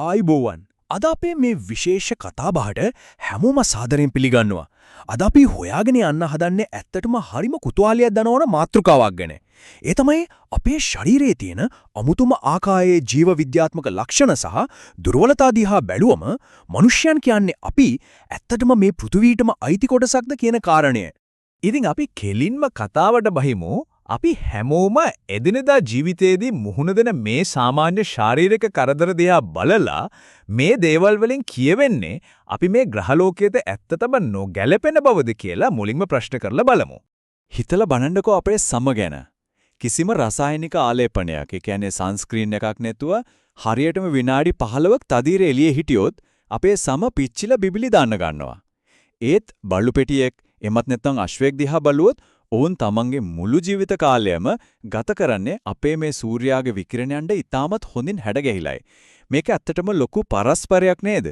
ආයිබෝවන්. අද අපේ මේ විශේෂ කතාබහට හැමෝම සාදරයෙන් පිළිගන්නවා. අද අපි හොයාගෙන යන්න හදන්නේ ඇත්තටම හරිම කුතුහලයක් දනවන මාතෘකාවක් ගැන. ඒ තමයි අපේ ශරීරයේ තියෙන අමුතුම ආකාරයේ ජීව විද්‍යාත්මක ලක්ෂණ සහ දුර්වලතා දිහා බැලුවම මිනිසයන් කියන්නේ අපි ඇත්තටම මේ පෘථුවියටම අයිති කොටසක්ද කියන කාරණය. ඉතින් අපි කෙලින්ම කතාවට බහිමු. අපි හැමෝම එදිනෙදා ජීවිතයේදී මුහුණ දෙන මේ සාමාන්‍ය ශාරීරික කරදර දිහා බලලා මේ දේවල් වලින් කියවෙන්නේ අපි මේ ග්‍රහලෝකයේ ඇත්තටම නොගැලපෙන බවද කියලා මුලින්ම ප්‍රශ්න කරලා බලමු. හිතලා බලන්නකෝ අපේ සම ගැන. කිසිම රසායනික ආලේපනයක්, ඒ කියන්නේ සන්ස්ක්‍රීන් එකක් නැතුව හරියටම විනාඩි 15ක් තදිර එළියේ හිටියොත් අපේ සම පිච්චිලා බිබිලි දාන්න ගන්නවා. ඒත් බල්ලු පෙටියෙක් එමත් නැත්නම් අශ්වයෙක් දිහා බලුවොත් ඔවුන් තමන්ගේ මුළු ජීවිත කාලයම ගත කරන්නේ අපේ මේ සූර්යාගේ විකිරණයන්ට ඉතාමත් හොඳින් හැඩගැහිලායි. මේක ඇත්තටම ලොකු පරස්පරයක් නේද?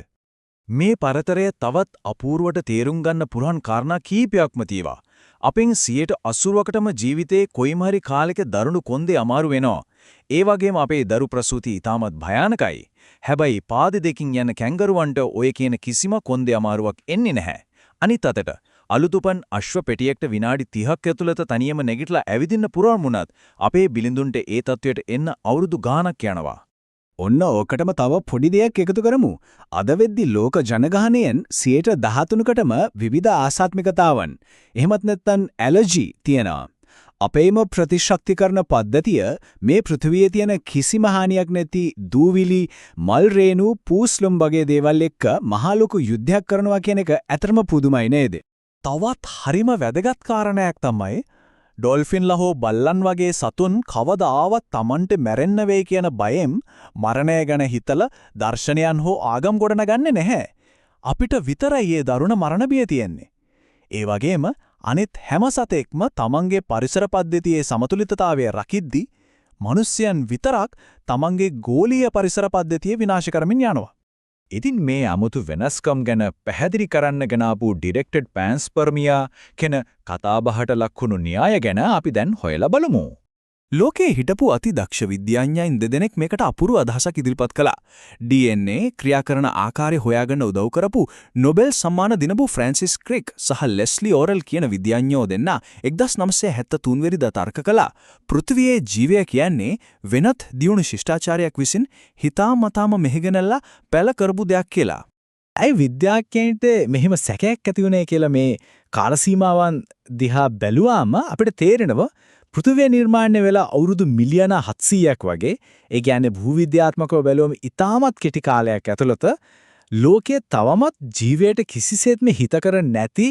මේ පරතරය තවත් අපූර්වට තේරුම් ගන්න පුරන් කාරණා කීපයක්ම තියෙනවා. අපෙන් 80%කටම ජීවිතේ කොයිම හරි කාලයක දරුණු කොන්දේ අමාරු වෙනවා. ඒ වගේම අපේ දරු ප්‍රසූති ඉතාමත් භයානකයි. හැබැයි පාද දෙකින් යන කැංගරුවන්ට ඔය කියන කිසිම කොන්දේ අමාරුවක් එන්නේ නැහැ. අනිත් අතට අලුතුපන් අශ්ව පෙටියකට විනාඩි 30ක් ඇතුළත තනියම නැගිටලා ඇවිදින්න පුරවන්න වුණත් අපේ බිලිඳුන්ට ඒ තත්වයට එන්න අවුරුදු ගාණක් යනවා. ඔන්න ඕකටම තව පොඩි දෙයක් එකතු කරමු. අද වෙද්දි ලෝක ජනගහනයෙන් 13%කටම විවිධ ආසාත්මිකතාවන්, එහෙමත් නැත්නම් ඇලර්ජි තියෙනවා. අපේම ප්‍රතිශක්තිකරණ පද්ධතිය මේ පෘථිවියේ තියෙන කිසිම හානියක් නැති දූවිලි, මල් රේණු, පූස්ලුම් වගේ දේවල් එක්ක මහා ලොකු යුද්ධයක් කරනවා කියන එක ඇත්තම පුදුමයි නේද? තවත් හරිම වැදගත් කාරණයක් තමයි ඩොල්ෆින්ලා හෝ බල්ලන් වගේ සතුන් කවදාවත් Tamanට මැරෙන්න වෙයි කියන බයෙන් මරණය ගැන හිතලා දර්ශනයන් හෝ ආගම් ගොඩනගන්නේ නැහැ. අපිට විතරයි මේ දරුණ මරණ බිය තියෙන්නේ. ඒ වගේම අනිත් හැම සතෙක්ම Tamanගේ පරිසර පද්ධතියේ සමතුලිතතාවය රකිද්දී මිනිස්යන් විතරක් Tamanගේ ගෝලීය පරිසර පද්ධතිය විනාශ කරමින් යනවා. ඉතින් මේ 아무තු වෙනස්කම් ගැන පැහැදිලි කරන්න ගෙනාපු ඩිරෙක්ටඩ් පෑන්ස්පර්මියා කියන කතාබහට ලක්වුණු න්‍යාය ගැන අපි දැන් හොයලා බලමු. ලෝකයේ හිටපු අති දක්ෂ විද්‍යාඥයන් දෙදෙනෙක් මේකට අපූර්ව අදහසක් ඉදිරිපත් කළා. DNA ක්‍රියා කරන ආකාරය හොයාගන්න උදව් කරපු නොබෙල් සම්මාන දිනපු ෆ්‍රැන්සිස් ක්‍රික් සහ ලෙස්ලි ඕරල් කියන විද්‍යාඥයෝ දෙන්න 1973 වෙනිදා තර්ක කළා. පෘථිවියේ ජීවය කියන්නේ වෙනත් දියුණු ශිෂ්ටාචාරයක් විසින් හිතාමතාම මෙහෙගෙනලා පැල කරපු දෙයක් කියලා. ඇයි විද්‍යාඥයන්ට මෙහෙම සැකයක් ඇති වුණේ කියලා මේ කාල සීමාවන් දිහා බැලුවාම අපිට තේරෙනවා පෘථිවිය නිර්මාණය වෙලා අවුරුදු මිලියන 700ක් වගේ, ඒ කියන්නේ භූවිද්‍යාත්මකව බැලුවම ඉතාමත් කෙටි කාලයක් ඇතුළත ලෝකයේ තවමත් ජීවයට කිසිසේත්ම හිතකර නැති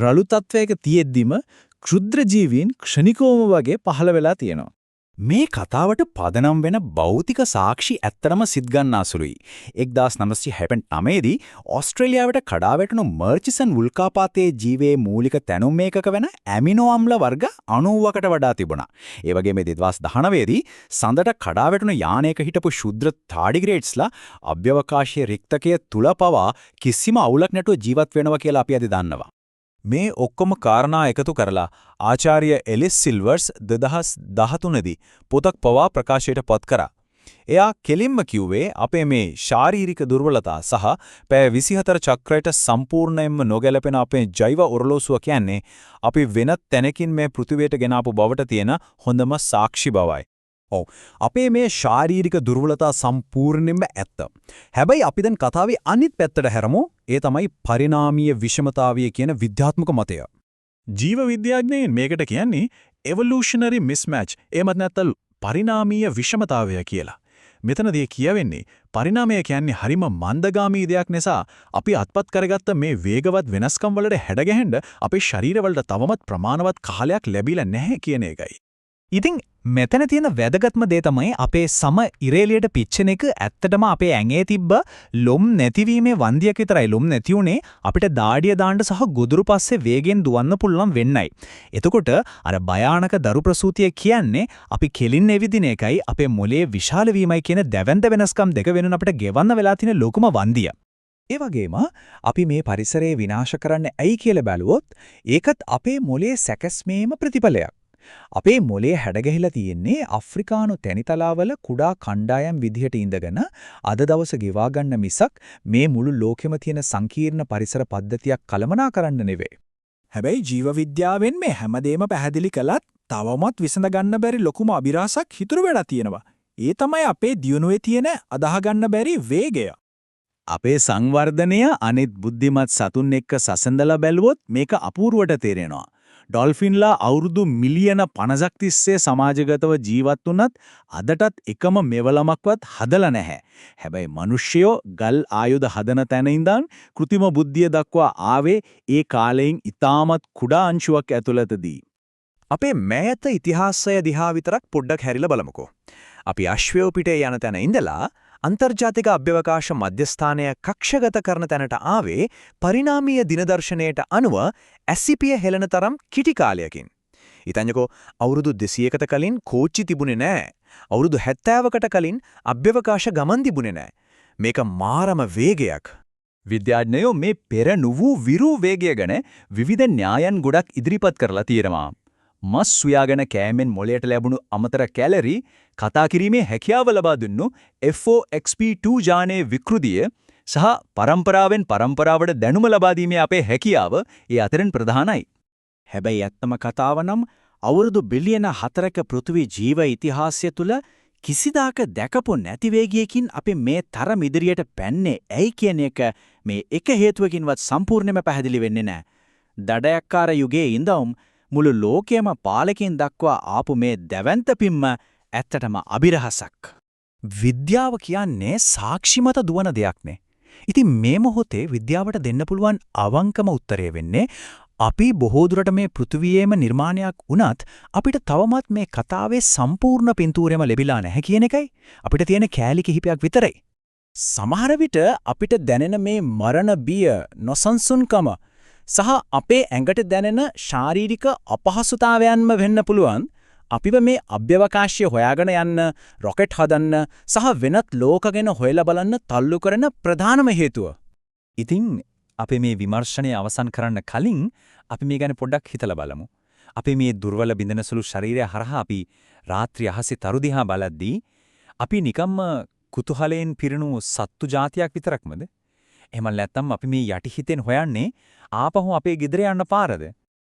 රළු තත්වයක තියෙද්දිම ක්ෂුද්‍ර ජීවීන් ක්ෂණිකවම වගේ පහළ වෙලා තියෙනවා. මේ කතාවට පදනම් වෙන භෞතික සාක්ෂි ඇත්තටම සිත් ගන්නාසුළුයි. 1969 දී ඕස්ට්‍රේලියාවට කඩා වැටුණු මර්චිසන් වුල්කාපාතයේ ජීවයේ මූලික තැනුම් මේකක වෙන ඇමිනෝ අම්ල වර්ග 90කට වඩා තිබුණා. ඒ වගේම 2019 දී සඳට කඩා වැටුණු යානයක හිටපු ශුද්‍ර තාඩිග්‍රේඩ්ස්ලා අභ්‍යවකාශයේ රික්තකයේ තුල පවා කිසිම අවුලක් නැතුව ජීවත් වෙනවා කියලා අපි අද දන්නවා. මේ ඔක්කොම කාරණා එකතු කරලා ආචාර්ය එලිස් සිල්වර්ස් 2013 දී පොතක් පවා ප්‍රකාශයට පත් කරා. එයා කෙලින්ම කිව්වේ අපේ මේ ශාරීරික දුර්වලතා සහ පැය 24 චක්‍රයට සම්පූර්ණයෙන්ම නොගැලපෙන අපේ ජෛව ඔරලෝසුව කියන්නේ අපි වෙනත් තැනකින් මේ පෘථිවියට ගෙනාපු බවට තියෙන හොඳම සාක්ෂි බවයි. ඔව්, අපේ මේ ශාරීරික දුර්වලතා සම්පූර්ණයෙන්ම ඇත්ත. හැබැයි අපි දැන් කතාවේ අනිත් පැත්තට හැරමු. ඒ තමයි පරිණාමීය විෂමතාවය කියන විද්‍යාත්මක මතය. ජීව විද්‍යාඥයන් මේකට කියන්නේ evolutionary mismatch, එහෙමත් නැත්නම් පරිණාමීය විෂමතාවය කියලා. මෙතනදී කියවෙන්නේ පරිණාමය කියන්නේ හරිම මන්දගාමී දෙයක් නිසා අපි අත්පත් කරගත්ත මේ වේගවත් වෙනස්කම් වලට හැඩගැහෙන්න අපේ ශරීරවලට තවමත් ප්‍රමාණවත් කාලයක් ලැබිලා නැහැ කියන එකයි. ඉතින් මෙතන තියෙන වැදගත්ම දේ තමයි අපේ සම ඉරේලියට පිච්චෙන එක. ඇත්තටම අපේ ඇඟේ තිබ්බ ලොම් නැතිවීමේ වන්දියක් විතරයි ලොම් නැති උනේ අපිට දාඩිය දාන්න සහ ගොදුරු පස්සේ වේගෙන් දුවන්න පුළුවන් වෙන්නයි. එතකොට අර භයානක දරු ප්‍රසූතිය කියන්නේ අපි කෙලින් එවිදින එකයි අපේ මොලේ විශාල වීමයි කියන දැවැන්ත වෙනස්කම් දෙක වෙනුන අපිට ගෙවන්න වෙලා තියෙන ලොකුම වන්දිය. ඒ වගේම අපි මේ පරිසරය විනාශ කරන්න ඇයි කියලා බැලුවොත් ඒකත් අපේ මොලේ සැකස්මේම ප්‍රතිඵලයක්. අපේ මොලේ හැඩගැහිලා තියෙන්නේ අප්‍රිකානු තැනිතලාවල කුඩා කණ්ඩායම් විදිහට ඉඳගෙන අද දවස ගෙවා ගන්න මිසක් මේ මුළු ලෝකෙම තියෙන සංකීර්ණ පරිසර පද්ධතියක් කළමනාකරන්න නෙවෙයි. හැබැයි ජීව විද්‍යාවෙන් මේ හැමදේම පැහැදිලි කළත් තවමත් විසඳ ගන්න බැරි ලොකුම අභිරහසක් හිතුරු වෙලා තියෙනවා. ඒ තමයි අපේ දියුණුවේ තියෙන අදාහ ගන්න බැරි වේගය. අපේ සංවර්ධනය අනිත් බුද්ධිමත් සතුන් එක්ක සසඳලා බැලුවොත් මේක අපූර්වට තේරෙනවා. ඩොල්ෆින්ලා අවුරුදු මිලියන 50ක් තිස්සේ සමාජගතව ජීවත් වුණත් අදටත් එකම මෙවලමක්වත් හදලා නැහැ. හැබැයි මිනිස්සුયો ගල් ආයුධ හදන තැන ඉඳන් કૃතිම බුද්ධිය දක්වා ආවේ ඒ කාලයෙන් ඉතාමත් කුඩා අංශුවක් ඇතුළතදී. අපේ මෑත ඉතිහාසය දිහා විතරක් පොඩ්ඩක් හැරිලා බලමුකෝ. අපි අශ්වයෝ පිටේ යන තැන ඉඳලා අන්තර්ජාතික අභ්‍යවකාශ මධ්‍යස්ථානය කක්ෂගත කරන තැනට ආවේ පරිණාමීය දිනදර්ශනයට අනුව ඇසිපිය හෙළන තරම් කිටි කාලයකින්. ඉතින්යකෝ අවුරුදු 200කට කලින් කෝච්චි තිබුණේ නැහැ. අවුරුදු 70කට කලින් අභ්‍යවකාශ ගමන් තිබුණේ නැහැ. මේක මාරම වේගයක්. විද්‍යාඥයෝ මේ පෙර නුවූ විරු වේගය ගැන විවිධ න්‍යායන් ගොඩක් ඉදිරිපත් කරලා තියෙනවා. මස් සුයාගෙන කෑමෙන් මොළයට ලැබුණු අමතර කැලරි කතා කිරීමේ හැකියාව ලබා දුන්නු FOXP2 ජානයේ විකෘතිය සහ පරම්පරාවෙන් පරම්පරාවට දැනුම ලබා දීමේ අපේ හැකියාව ඒ අතරින් ප්‍රධානයි. හැබැයි ඇත්තම කතාව නම් අවුරුදු බිලියන 4ක පෘථිවි ජීව ඉතිහාසය තුල කිසිදාක දැකපු නැති වේගයකින් අපි මේ තරම් ඉදිරියට පැන්නේ ඇයි කියන එක මේ එක හේතුවකින්වත් සම්පූර්ණයෙන්ම පැහැදිලි වෙන්නේ නැහැ. දඩයක්කාර යුගයේ ඉඳන් මුළු ලෝකයේම පාලකයන් දක්වා ආපු මේ දැවැන්ත පිම්ම ඇත්තටම අභිරහසක්. විද්‍යාව කියන්නේ සාක්ෂිමත දුවන දෙයක්නේ. ඉතින් මේ මොහොතේ විද්‍යාවට දෙන්න පුළුවන් අවංකම උත්තරය වෙන්නේ අපි බොහෝ දුරට මේ පෘථිවියේම නිර්මාණයක් වුණත් අපිට තවමත් මේ කතාවේ සම්පූර්ණ පින්තූරෙම ලැබිලා නැහැ කියන එකයි. අපිට තියෙන කෑලි කිහිපයක් විතරයි. සමහර විට අපිට දැනෙන මේ මරණ බිය නොසන්සුන්කම සහ අපේ ඇඟට දැනෙන ශාරීරික අපහසුතාවයන්ම වෙන්න පුළුවන් අපිව මේ අභ්‍යවකාශය හොයාගෙන යන්න, රොකට් හදන්න සහ වෙනත් ලෝක ගැන හොයලා බලන්න තල්ලු කරන ප්‍රධානම හේතුව. ඉතින් අපි මේ විමර්ශනය අවසන් කරන්න කලින් අපි මේ ගැන පොඩ්ඩක් හිතලා බලමු. අපි මේ දුර්වල බින්දනසුළු ශරීරය හරහා අපි රාත්‍රී අහසේ තරු දිහා බලද්දී අපි නිකම්ම කුතුහලයෙන් පිරුණු සත්තු జాතියක් විතරක්මද? එහෙම නැත්නම් අපි මේ යටි හිතෙන් හොයන්නේ ආපහු අපේ ගෙදර යන්න පාරද?